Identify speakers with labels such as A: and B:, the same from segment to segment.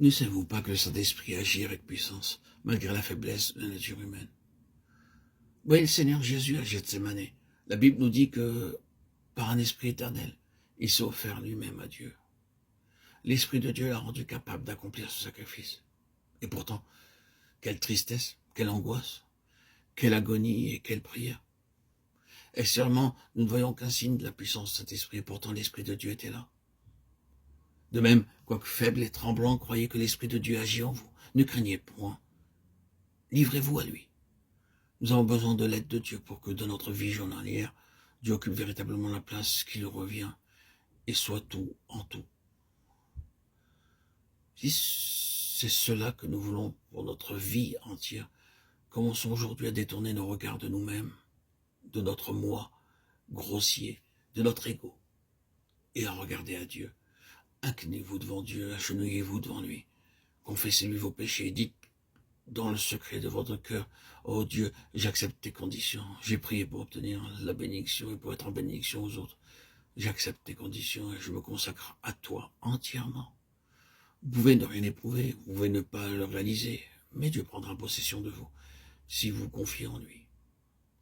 A: Ne savez-vous pas que le Saint-Esprit agit avec puissance, malgré la faiblesse de la nature humaine? Voyez le Seigneur Jésus à Gethsémane. La Bible nous dit que, par un esprit éternel, il s'est offert lui-même à Dieu. L'Esprit de Dieu l'a rendu capable d'accomplir ce sacrifice. Et pourtant, quelle tristesse, quelle angoisse, quelle agonie et quelle prière. Extérieurement, nous ne voyons qu'un signe de la puissance de cet esprit, et pourtant l'Esprit de Dieu était là. De même, quoique faible et tremblant, croyez que l'Esprit de Dieu agit en vous. Ne craignez point. Livrez-vous à lui. Nous avons besoin de l'aide de Dieu pour que dans notre vie journalière, Dieu occupe véritablement la place qui lui revient et soit tout en tout. Si c'est cela que nous voulons pour notre vie entière, commençons aujourd'hui à détourner nos regards de nous-mêmes, de notre moi grossier, de notre ego, et à regarder à Dieu. Inclinez-vous devant Dieu, agenouillez-vous devant lui, confessez-lui vos péchés, dites dans le secret de votre cœur, oh Dieu, j'accepte tes conditions, j'ai prié pour obtenir la bénédiction et pour être en bénédiction aux autres. J'accepte tes conditions et je me consacre à toi entièrement. Vous pouvez ne rien éprouver, vous pouvez ne pas le réaliser, mais Dieu prendra possession de vous si vous confiez en lui.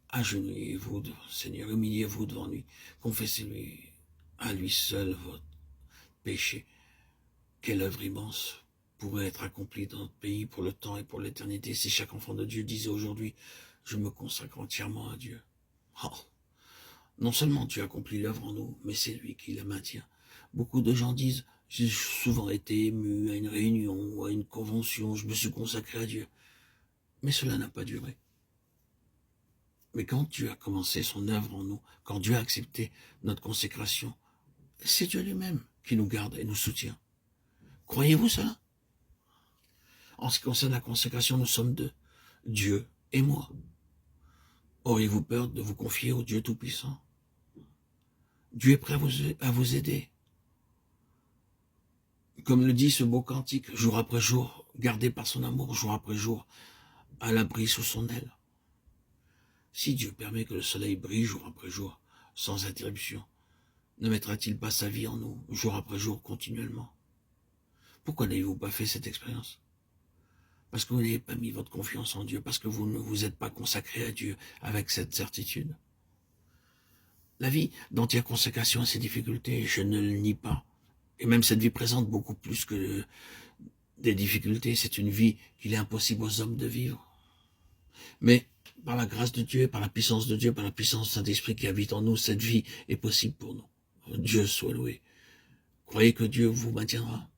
A: Agenouillez-vous devant le Seigneur, humiliez-vous devant lui, confessez-lui à lui seul votre péché. Quelle œuvre immense pourrait être accomplie dans notre pays pour le temps et pour l'éternité si chaque enfant de Dieu disait aujourd'hui « Je me consacre entièrement à Dieu ». Oh, non seulement Dieu accomplit l'œuvre en nous, mais c'est lui qui la maintient. Beaucoup de gens disent « J'ai souvent été ému à une réunion ou à une convention, je me suis consacré à Dieu ». Mais cela n'a pas duré. Mais quand Dieu a commencé son œuvre en nous, quand Dieu a accepté notre consécration, c'est Dieu lui-même qui nous garde et nous soutient. Croyez-vous cela? En ce qui concerne la consécration, nous sommes deux, Dieu et moi. Auriez-vous peur de vous confier au Dieu Tout-Puissant? Dieu est prêt à vous aider. Comme le dit ce beau cantique, jour après jour, gardé par son amour, jour après jour, à l'abri sous son aile. Si Dieu permet que le soleil brille jour après jour, sans interruption, ne mettra-t-il pas sa vie en nous, jour après jour, continuellement? Pourquoi n'avez-vous pas fait cette expérience? Parce que vous n'avez pas mis votre confiance en Dieu, parce que vous ne vous êtes pas consacré à Dieu avec cette certitude. La vie d'entière consécration a ses difficultés, je ne le nie pas. Et même cette vie présente beaucoup plus que des difficultés. C'est une vie qu'il est impossible aux hommes de vivre. Mais par la grâce de Dieu, par la puissance de Dieu, par la puissance du Saint-Esprit qui habite en nous, cette vie est possible pour nous. Dieu soit loué. Croyez que Dieu vous maintiendra.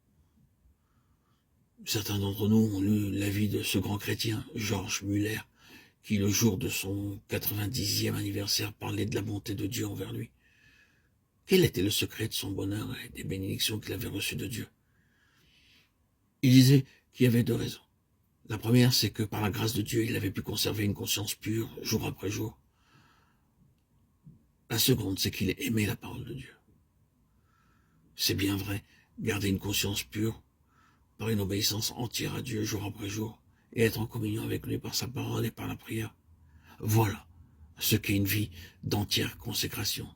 A: Certains d'entre nous ont lu la vie de ce grand chrétien, Georges Muller, qui, le jour de son 90e anniversaire, parlait de la bonté de Dieu envers lui. Quel était le secret de son bonheur et des bénédictions qu'il avait reçues de Dieu? Il disait qu'il y avait deux raisons. La première, c'est que par la grâce de Dieu, il avait pu conserver une conscience pure, jour après jour. La seconde, c'est qu'il aimait la parole de Dieu. C'est bien vrai, garder une conscience pure, par une obéissance entière à Dieu, jour après jour, et être en communion avec lui par sa parole et par la prière. Voilà ce qu'est une vie d'entière consécration.